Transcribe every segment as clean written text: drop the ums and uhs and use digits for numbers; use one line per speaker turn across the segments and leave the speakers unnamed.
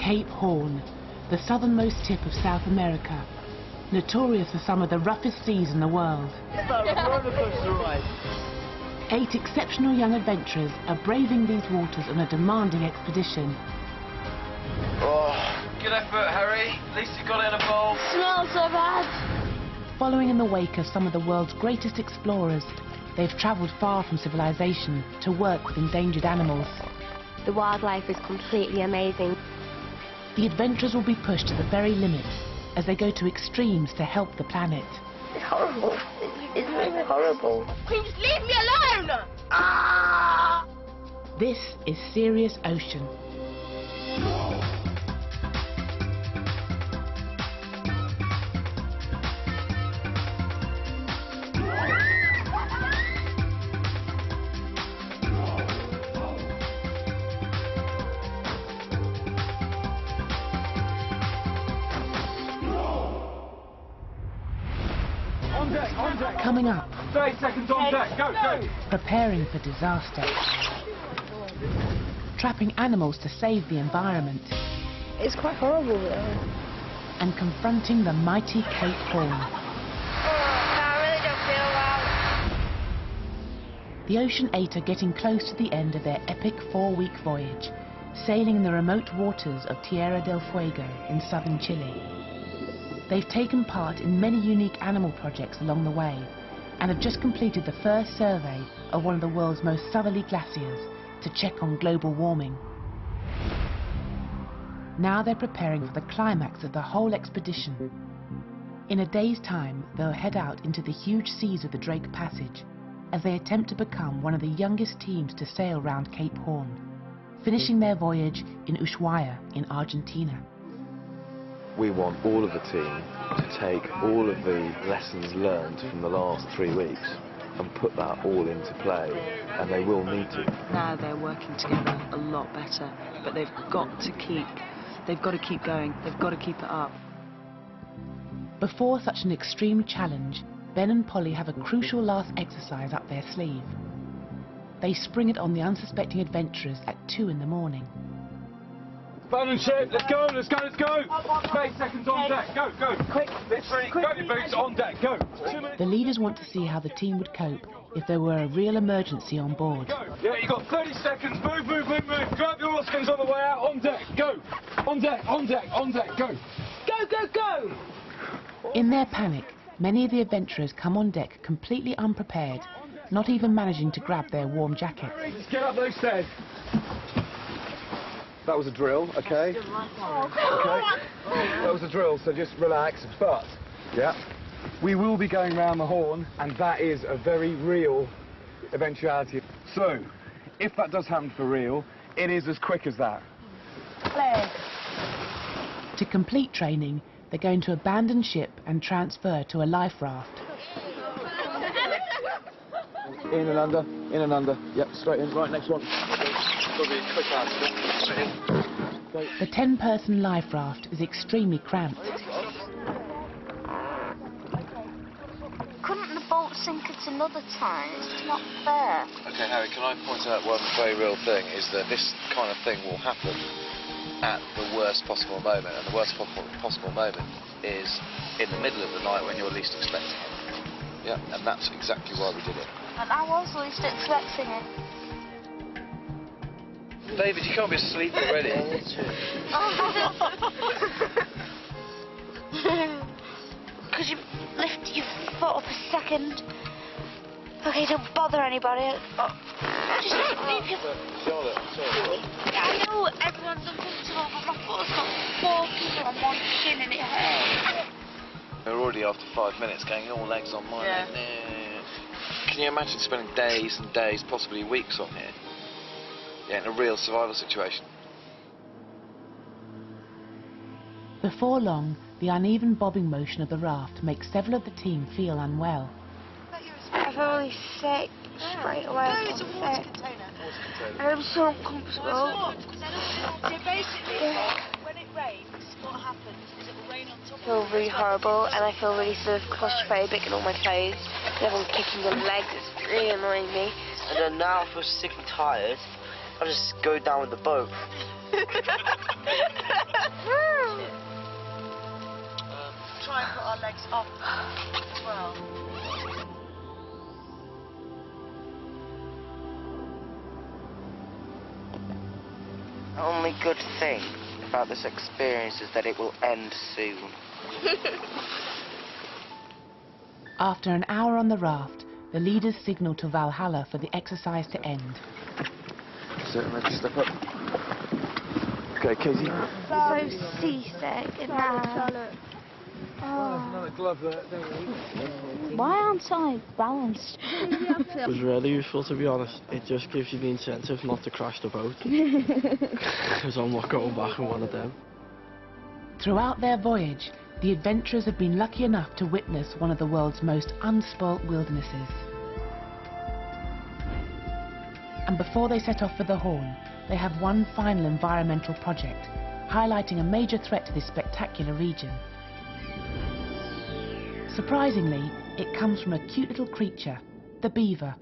Cape Horn, the southernmost tip of South America, notorious for some of the roughest seas in the world. 8 exceptional young adventurers are braving these waters on a demanding expedition.
Oh, good effort, Harry. At least you got in a bowl.
Smells so bad.
Following in the wake of some of the world's greatest explorers, they've travelled far from civilization to work with endangered animals.
The wildlife is completely amazing.
The adventurers will be pushed to the very limits as they go to extremes to help the planet.
It's horrible. It's really horrible. Can you just leave me alone? Ah!
This is Serious Ocean.
On deck.
Coming up,
30 seconds on deck. Go.
preparing for disaster. Trapping animals to save the environment.
It's quite horrible though.
And confronting the mighty Cape Horn.
I really don't feel well.
The Ocean 8 are getting close to the end of their epic 4-week voyage, sailing in the remote waters of Tierra del Fuego in southern Chile. They've taken part in many unique animal projects along the way and have just completed the first survey of one of the world's most southerly glaciers to check on global warming. Now they're preparing for the climax of the whole expedition. In a day's time, they'll head out into the huge seas of the Drake Passage as they attempt to become one of the youngest teams to sail round Cape Horn, finishing their voyage in Ushuaia in Argentina.
We want all of the team to take all of the lessons learned from the last 3 weeks and put that all into play, and they will need to.
Now they're working together a lot better, but they've got to keep going, they've got to keep it up.
Before such an extreme challenge, Ben and Polly have a crucial last exercise up their sleeve. They spring it on the unsuspecting adventurers at 2 in the morning.
Balance shape. Let's go. 30 seconds on deck. Go. Quick. Grab your boots. On deck. Go.
The leaders want to see how the team would cope if there were a real emergency on board.
Go. Yeah, you got 30 seconds. Move. Grab your oarskins on the way out. On deck. Go. On deck. Go. Go.
In their panic, many of the adventurers come on deck completely unprepared, not even managing to grab their warm jackets.
Just get up those stairs.
That was a drill, okay? That was a drill, so just relax. But, yeah, we will be going round the horn, and that is a very real eventuality.
So, if that does happen for real, it is as quick as that.
To complete training, they're going to abandon ship and transfer to a life raft.
In and under. Yep, straight in. Right, next one. Probably a quick answer.
The 10-person life raft is extremely cramped.
Couldn't the boat sink at another time? It's not fair.
Okay, Harry, can I point out one very real thing, is that this kind of thing will happen at the worst possible moment, and the worst possible moment is in the middle of the night when you're least expecting it. Yeah, and that's exactly why we did it.
And I was least expecting it.
David, you can't be asleep already.
Could you lift your foot up a second? Okay, don't bother anybody. Just leave your...
Charlotte, sorry.
I know everyone's uncomfortable, but my foot's got 4 people on one shin and it hurts.
We're already after 5 minutes going, all legs on mine.
Yeah.
Can you imagine spending days and days, possibly weeks on here? Yeah, in a real survival situation.
Before long, the uneven bobbing motion of the raft makes several of the team feel unwell.
I feel really sick straight away. I feel sick. I'm so uncomfortable.
So basically, when it rains, what happens is it will rain on top of
I feel really horrible, and I feel really sort of claustrophobic in all my toes. Everyone kicking their legs, it's really annoying me.
And then now I feel sick and tired. I'll just go down with the boat.
off as well.
The only good thing about this experience is that it will end soon.
After an hour on the raft, the leaders signal to Valhalla for the exercise to end.
So let's step up. Okay, Katie.
So seasick and now.
Another glove there, don't we?
Why aren't I balanced?
It was really useful, to be honest. It just gives you the incentive not to crash the boat. Because I'm not going back in one of them.
Throughout their voyage, the adventurers have been lucky enough to witness one of the world's most unspoilt wildernesses. And before they set off for the Horn, they have one final environmental project, highlighting a major threat to this spectacular region. Surprisingly, it comes from a cute little creature, the beaver,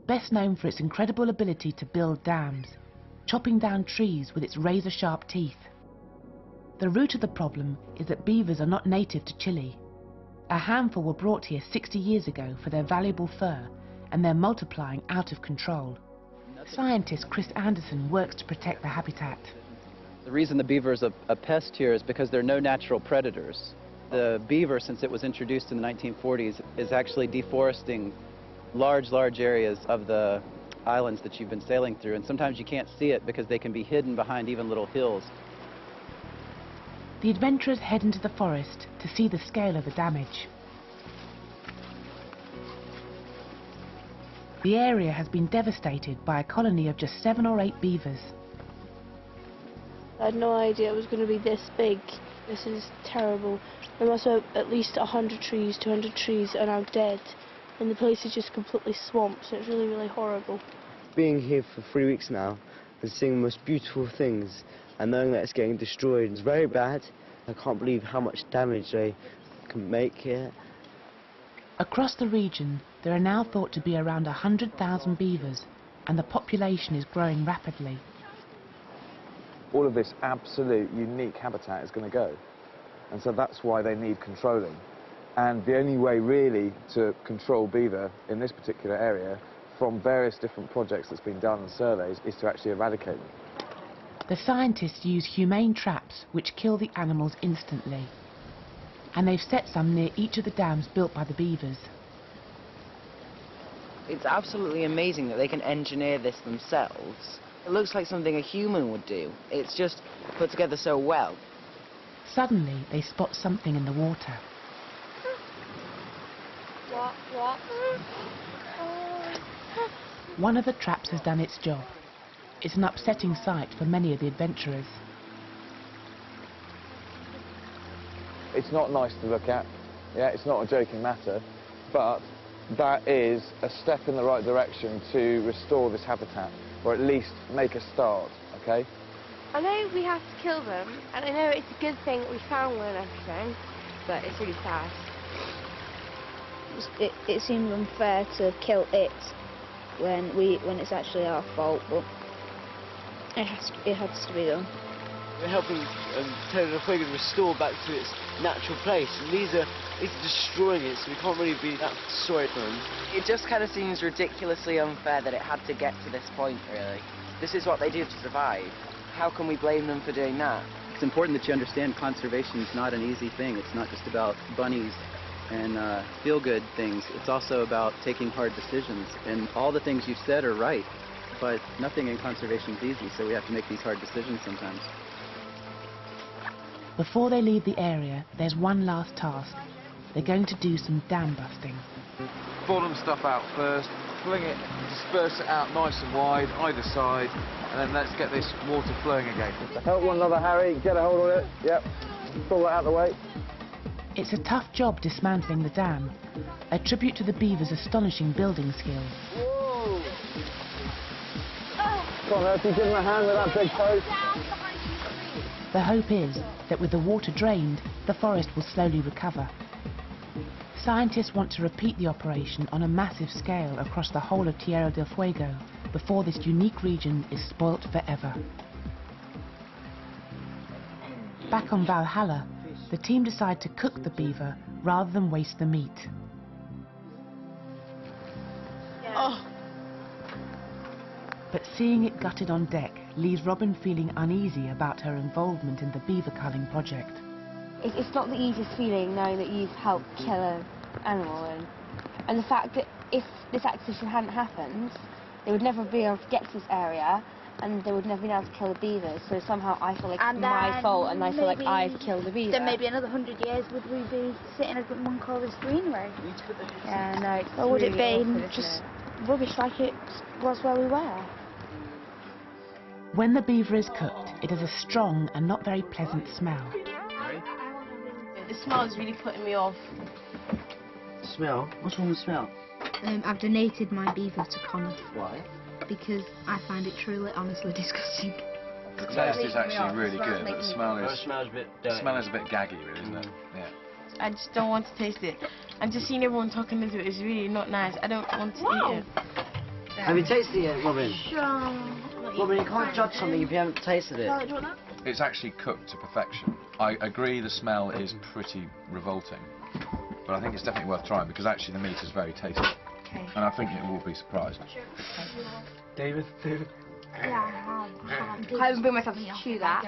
best known for its incredible ability to build dams, chopping down trees with its razor-sharp teeth. The root of the problem is that beavers are not native to Chile. A handful were brought here 60 years ago for their valuable fur, and they're multiplying out of control. Scientist Chris Anderson works to protect the habitat.
The reason the beaver is a pest here is because there are no natural predators. The beaver, since it was introduced in the 1940s, is actually deforesting large areas of the islands that you've been sailing through, and sometimes you can't see it because they can be hidden behind even little hills.
The adventurers head into the forest to see the scale of the damage. The area has been devastated by a colony of just 7 or 8 beavers.
I had no idea it was going to be this big. This is terrible. There must have at least 100 trees, 200 trees are now dead. And the place is just completely swamped, so it's really, really horrible.
Being here for 3 weeks now and seeing the most beautiful things and knowing that it's getting destroyed is very bad. I can't believe how much damage they can make here.
Across the region, there are now thought to be around 100,000 beavers, and the population is growing rapidly.
All of this absolute unique habitat is going to go. And so that's why they need controlling. And the only way really to control beaver in this particular area from various different projects that's been done and surveys is to actually eradicate them.
The scientists use humane traps which kill the animals instantly. And they've set some near each of the dams built by the beavers.
It's absolutely amazing that they can engineer this themselves. It looks like something a human would do. It's just put together so well.
Suddenly, they spot something in the water.
What?
One of the traps has done its job. It's an upsetting sight for many of the adventurers.
It's not nice to look at, yeah, it's not a joking matter, but that is a step in the right direction to restore this habitat, or at least make a start, okay?
I know we have to kill them, and I know it's a good thing that we found one and everything, but it's really sad.
It seems unfair to kill it when it's actually our fault, but it has to be done.
We're helping Tierra del Fuego restore back to its natural place, and these are destroying it, so we can't really be that sorry for them.
It just kind of seems ridiculously unfair that it had to get to this point, really. This is what they do to survive. How can we blame them for doing that?
It's important that you understand conservation is not an easy thing. It's not just about bunnies and feel-good things. It's also about taking hard decisions. And all the things you've said are right, but nothing in conservation is easy, so we have to make these hard decisions sometimes.
Before they leave the area, there's one last task. They're going to do some dam busting.
Bottom stuff out first, fling it, disperse it out nice and wide, either side, and then let's get this water flowing again. Help one another, Harry, get a hold of it, yep, pull that out of the way.
It's a tough job dismantling the dam, a tribute to the beavers' astonishing building skills.
Whoa. Come on, Earthy, give him a hand with that big post.
The hope is that with the water drained, the forest will slowly recover. Scientists want to repeat the operation on a massive scale across the whole of Tierra del Fuego before this unique region is spoilt forever. Back on Valhalla, the team decide to cook the beaver rather than waste the meat.
Oh.
But seeing it gutted on deck leaves Robin feeling uneasy about her involvement in the beaver culling project.
It's not the easiest feeling knowing that you've helped kill an animal, and the fact that if this acquisition hadn't happened, they would never be able to get to this area, and they would never be able to kill the beavers. So somehow I feel like it's my fault, and I feel like I've killed the beaver.
Then maybe another 100 years would we be sitting at Moncorvis Greenway?
Yeah, no. It's
or would
really
it be
awkward,
just
rubbish like it was where we were?
When the beaver is cooked, it has a strong and not very pleasant smell.
The smell is really putting me off.
Smell? What's wrong with smell?
I've donated my beaver to Connor.
Why?
Because I find it truly, honestly disgusting.
The taste is actually really good, but the smell is...
smells a bit
the smell is a bit gaggy, really, isn't it? Yeah.
I just don't want to taste it. I'm just seeing everyone talking into it. It's really not nice. I don't want to eat it.
Have you tasted it yet, Robin? Robin, you can't judge something if you haven't tasted it.
It's actually cooked to perfection. I agree the smell is pretty revolting, but I think it's definitely worth trying because actually the meat is very tasty.
Okay.
And I think it will be surprised.
David?
Yeah,
I haven't been myself to chew that.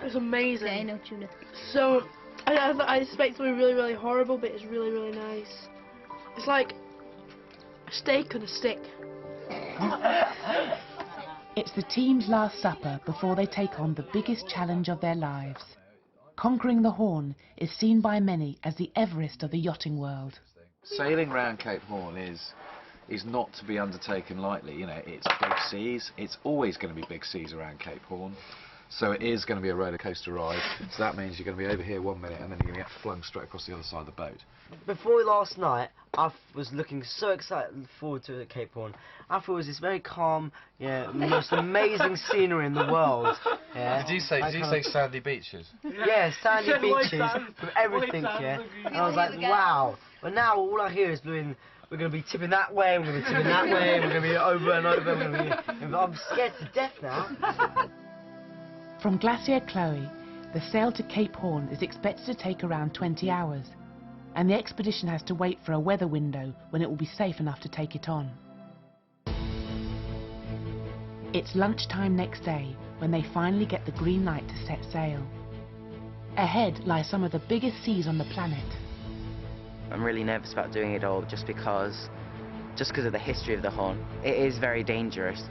It's amazing.
No tuna.
So, I expect something really, really horrible, but it's really, really nice. It's like a steak on a stick.
It's the team's last supper before they take on the biggest challenge of their lives. Conquering the Horn is seen by many as the Everest of the yachting world.
Sailing round Cape Horn is not to be undertaken lightly. You know, it's big seas. It's always going to be big seas around Cape Horn. So it is going to be a roller coaster ride. So that means you're going to be over here 1 minute and then you're going to get flung straight across the other side of the boat.
Before last night, I was looking so excited forward to the Cape Horn. I thought it was this very calm, yeah, most amazing scenery in the world. Yeah.
Did you say sandy beaches?
Yeah, sandy beaches with everything, yeah. And I was like, wow. But now all I hear is blowing. We're going to be tipping that way, we're going to be tipping that way, we're going to be over and over. I'm scared to death now.
From Glacier Chloe, the sail to Cape Horn is expected to take around 20 hours, and the expedition has to wait for a weather window when it will be safe enough to take it on. It's lunchtime next day when they finally get the green light to set sail. Ahead lie some of the biggest seas on the planet.
I'm really nervous about doing it all just because of the history of the Horn. It is very dangerous.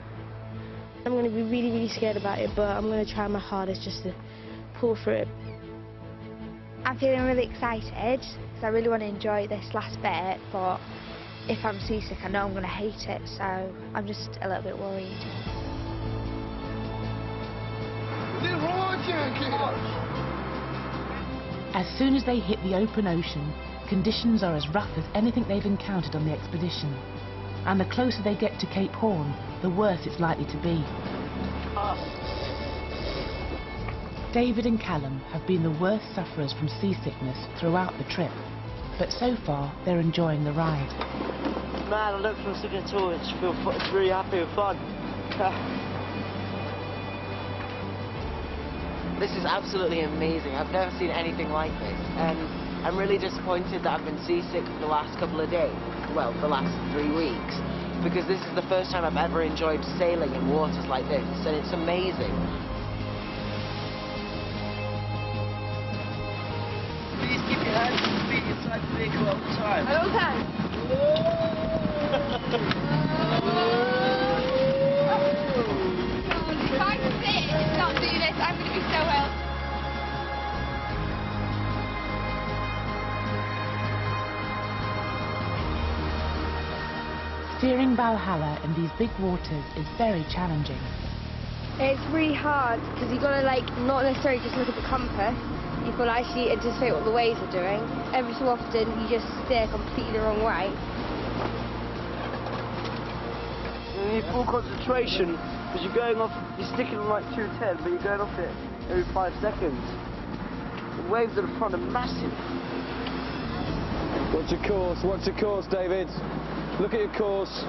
I'm going to be really, really scared about it, but I'm going to try my hardest just to pull through it.
I'm feeling really excited because I really want to enjoy this last bit, but if I'm seasick I know I'm going to hate it, so I'm just a little bit worried.
As soon as they hit the open ocean, conditions are as rough as anything they've encountered on the expedition. And the closer they get to Cape Horn, the worse it's likely to be. David and Callum have been the worst sufferers from seasickness throughout the trip, but so far they're enjoying the ride.
Man, I don't feel sick at all. It's really happy and fun.
This is absolutely amazing. I've never seen anything like this, and I'm really disappointed that I've been seasick for the last couple of days. Well, the last 3 weeks, because this is the first time I've ever enjoyed sailing in waters like this, and it's amazing.
Please keep your hands and feet inside the vehicle all the time.
Okay.
If I sit and not do this, I'm going to be so ill.
Steering Valhalla in these big waters is very challenging.
It's really hard because you've got to not necessarily just look at the compass, you've got to actually anticipate what the waves are doing. Every so often you just steer completely the wrong way.
You need full concentration because you're sticking on like 210, but you're going off it every 5 seconds. The waves at the front are massive.
Watch your course, David. Look at your course.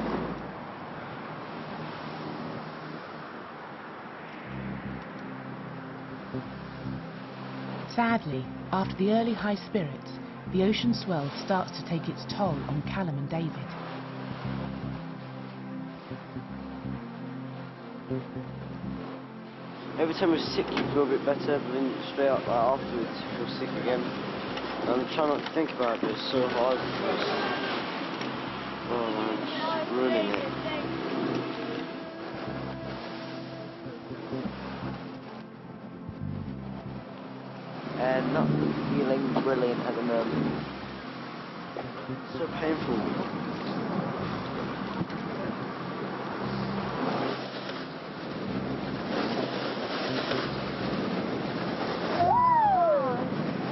Sadly, after the early high spirits, the ocean swell starts to take its toll on Callum and David.
Every time you're sick, you feel a bit better, but then straight up afterwards, you feel sick again. And I'm trying not to think about it, but it's so hard. Oh man, it's ruining it. And not feeling brilliant at the moment. It's so painful.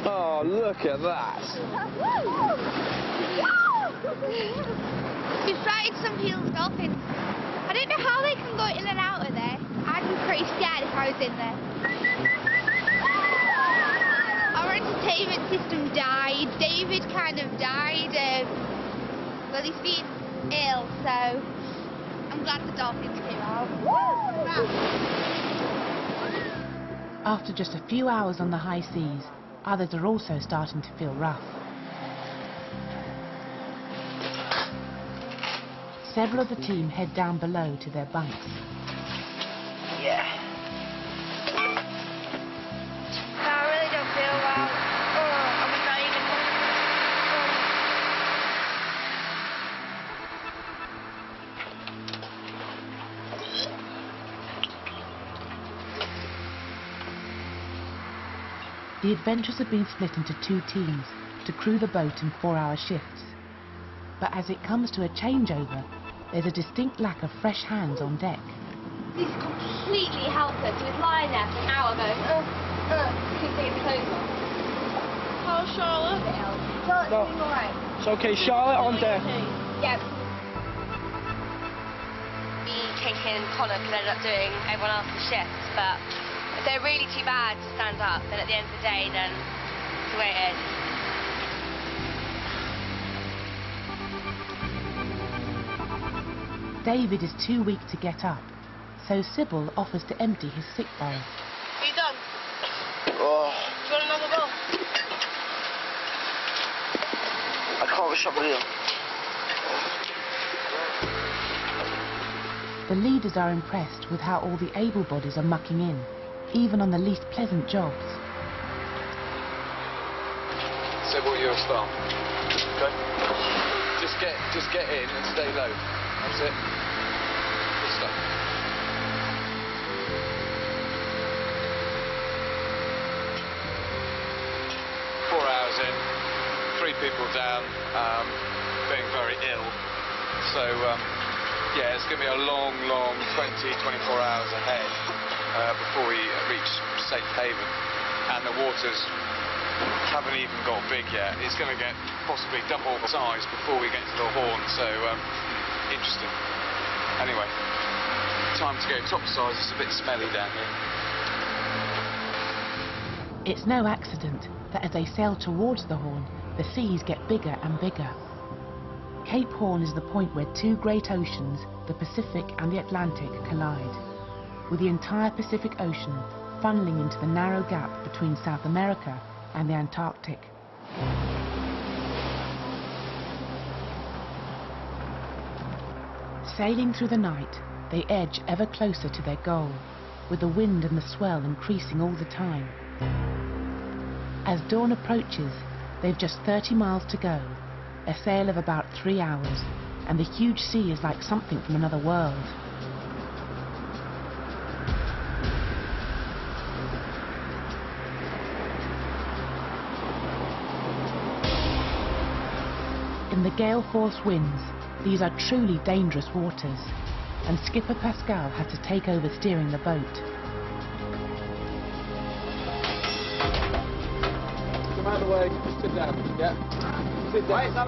Oh, look at that!
We've sighted some people's dolphins. I don't know how they can go in and out of there. I'd be pretty scared if I was in there. Our entertainment system died. David kind of died. Well, he's been ill, so I'm glad the dolphins came out.
After just a few hours on the high seas, others are also starting to feel rough. Several of the team head down below to their bunks.
Yeah. No, I really don't feel well. Oh, I'm not even...
The adventurers have been split into 2 teams to crew the boat in 4-hour shifts. But as it comes to a changeover, there's a distinct lack of fresh hands on deck.
He's completely helpless. He was lying there for an hour going, couldn't take his clothes off.
How's Charlotte?
Charlotte's doing alright.
It's okay, Charlotte on deck.
Yeah. Me, Kinky and Connor could end up doing everyone else's shifts, but if they're really too bad to stand up, then at the end of the day, then it's the way it is.
David is too weak to get up, so Sybil offers to empty his sick bowl.
Are you done?
Oh,
Do you want another bowl?
I can't wish up real.
The leaders are impressed with how all the able bodies are mucking in, even on the least pleasant jobs.
Sybil, you're a star. Okay. Just get in and stay low. That's it. Good stuff. 4 hours in, 3 people down, being very ill. So, yeah, it's going to be a long 24 hours ahead before we reach safe haven. And the waters haven't even got big yet. It's going to get possibly double the size before we get to the Horn. So, interesting. Anyway, time to go topsides. It's a bit smelly down here.
It's no accident that as they sail towards the Horn, the seas get bigger and bigger. Cape Horn is the point where 2 great oceans, the Pacific and the Atlantic, collide, with the entire Pacific Ocean funneling into the narrow gap between South America and the Antarctic. Sailing through the night, they edge ever closer to their goal, with the wind and the swell increasing all the time. As dawn approaches, they've just 30 miles to go, a sail of about 3 hours, and the huge sea is like something from another world. In the gale-force winds, these are truly dangerous waters, and Skipper Pascal had to take over steering the boat.
Come out of the way, just sit down, yeah? Sit down. Wait, no,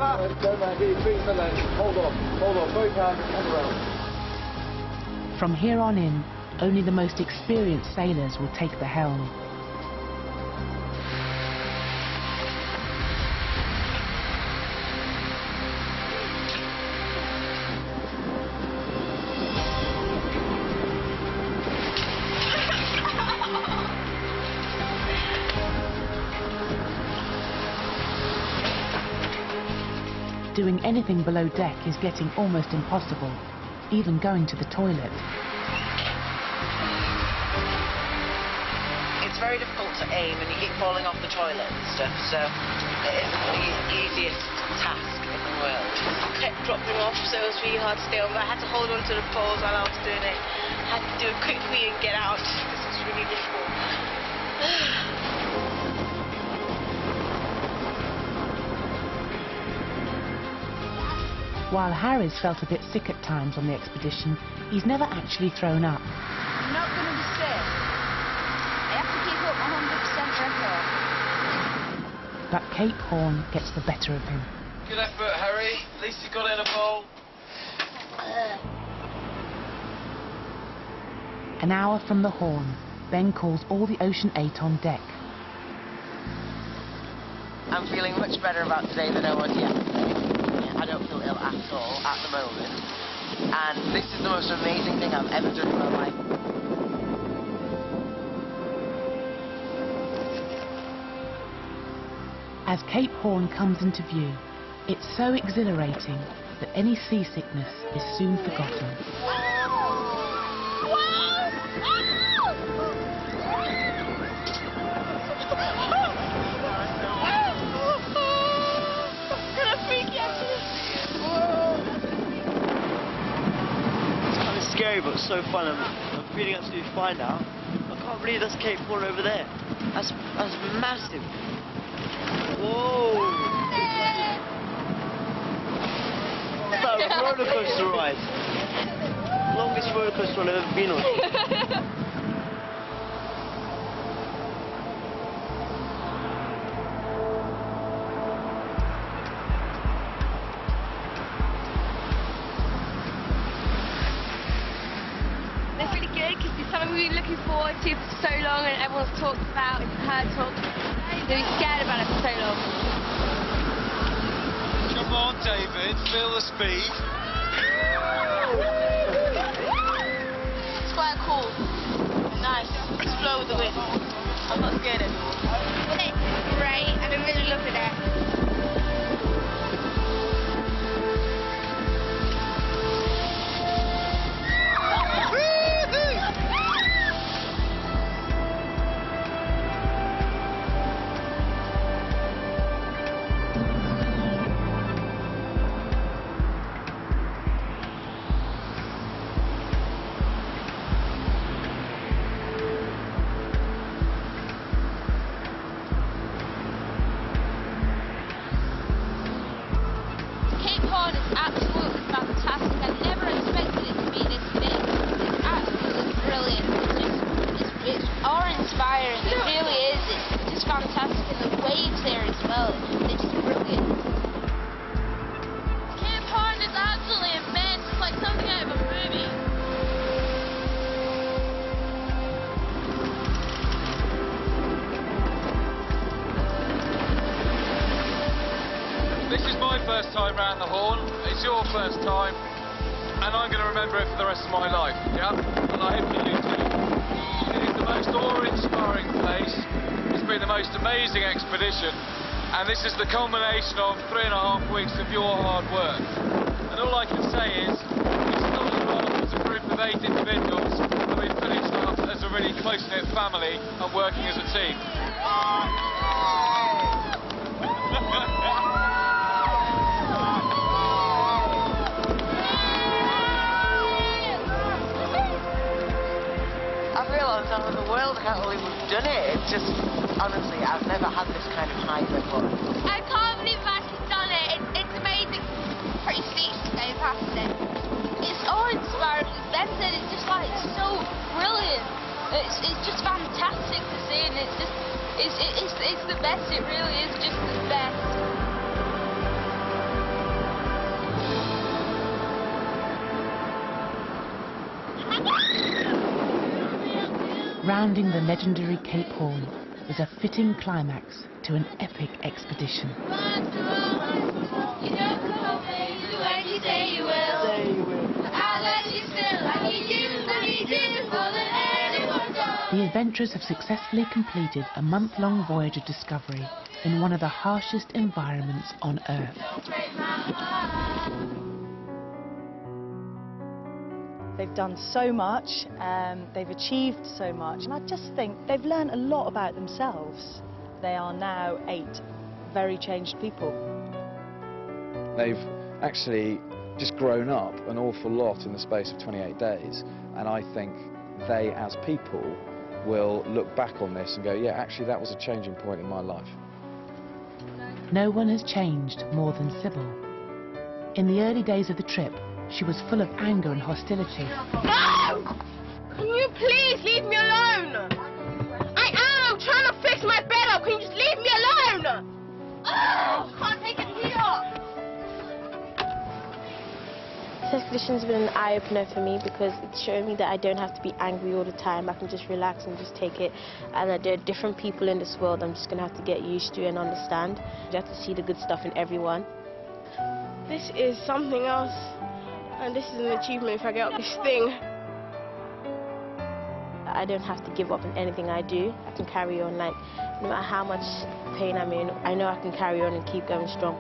man, get your feet in the lane. Hold on, both hands on the rail.
From here on in, only the most experienced sailors will take the helm. Doing anything below deck is getting almost impossible, even going to the toilet.
It's very difficult to aim and you keep falling off the toilet and stuff, so it isn't the easiest task in the world. I kept dropping off, so it was really hard to stay on, but I had to hold on to the poles while I was doing it. I had to do it quickly and get out. This was really difficult.
While Harry's felt a bit sick at times on the expedition, he's never actually thrown up.
I'm not going to be sick. I have to keep up 100% record.
But Cape Horn gets the better of him.
Good effort, Harry. At least you got in a bowl.
An hour from the Horn, Ben calls all the Ocean 8 on deck.
I'm feeling much better about today than I was yesterday. I don't feel ill at all at the moment. And this is the most amazing thing I've ever done in my life.
As Cape Horn comes into view, it's so exhilarating that any seasickness is soon forgotten.
Scary but so fun. I'm feeling absolutely fine now. I can't believe that's Cape Horn over there. That's massive. Whoa! It's like a roller coaster ride. Longest roller coaster I've ever been on.
We've been looking forward to for so long and everyone's talked about and heard talk. They've been scared about it for so long.
Come on, David, feel the speed.
It's quite cool. Nice. Just flow with the wind. I'm not scared anymore. It's great and I'm really loving it.
This is my first time round the Horn, it's your first time, and I'm going to remember it for the rest of my life, yeah? And I hope you do too. It is the most awe-inspiring place, it's been the most amazing expedition, and this is the culmination of 3.5 weeks of your hard work. And all I can say is, it started off as a group of 8 individuals, and we've finished up as a really close-knit family and working as a team.
On top of the world, I can't believe we've done it. It's just, honestly, I've never had this kind of high before.
I can't believe I've actually done it. It's amazing. Pretty speechless going past it. It's awe-inspiring, as Ben said, it's just like so brilliant. It's just fantastic to see, and it's just, it's the best. It really is just the best.
Rounding the legendary Cape Horn is a fitting climax to an epic expedition. The adventurers have successfully completed a month-long voyage of discovery in one of the harshest environments on Earth.
They've done so much, they've achieved so much, and I just think they've learned a lot about themselves. They are now 8 very changed people.
They've actually just grown up an awful lot in the space of 28 days, and I think they, as people, will look back on this and go, yeah, actually that was a changing point in my life.
No one has changed more than Sybil. In the early days of the trip, she was full of anger and hostility.
No! Can you please leave me alone? I'm trying to fix my bed up. Can you just leave me alone? Oh, can't take it here.
This expedition has been an eye-opener for me because it's showing me that I don't have to be angry all the time. I can just relax and just take it, and that there are different people in this world I'm just going to have to get used to and understand. You have to see the good stuff in everyone.
This is something else, and this is an achievement if I get up this thing.
I don't have to give up in anything I do. I can carry on, like, no matter how much pain I'm in, I know I can carry on and keep going strong.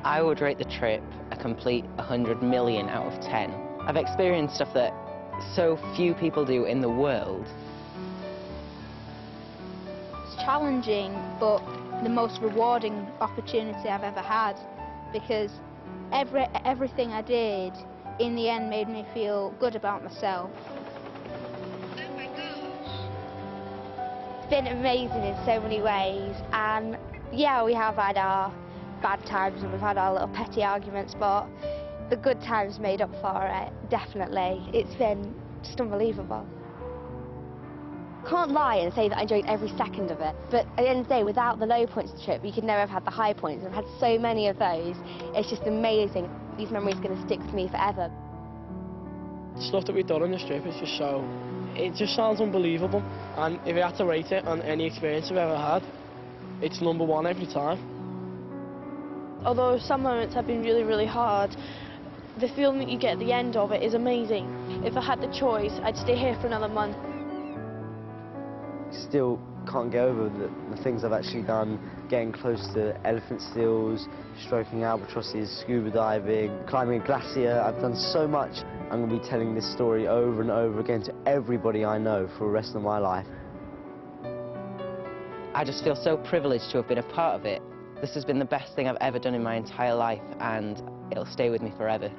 I would rate the trip a complete 100 million out of 10. I've experienced stuff that so few people do in the world.
It's challenging, but the most rewarding opportunity I've ever had, because everything I did in the end made me feel good about myself. It's been amazing in so many ways, and yeah, we have had our bad times and we've had our little petty arguments, but the good times made up for it, definitely. It's been just unbelievable. Can't lie and say that I enjoyed every second of it, but at the end of the day, without the low points of the trip, you could never have had the high points. I've had so many of those. It's just amazing. These memories are going to stick with me forever.
The stuff that we've done on this trip is just so, it just sounds unbelievable, and if I had to rate it on any experience I've ever had, it's #1 every time.
Although some moments have been really, really hard, the feeling that you get at the end of it is amazing. If I had the choice, I'd stay here for another month.
Still can't get over the things I've actually done, getting close to elephant seals, stroking albatrosses, scuba diving, climbing a glacier. I've done so much. I'm going to be telling this story over and over again to everybody I know for the rest of my life.
I just feel so privileged to have been a part of it. This has been the best thing I've ever done in my entire life, and it'll stay with me forever.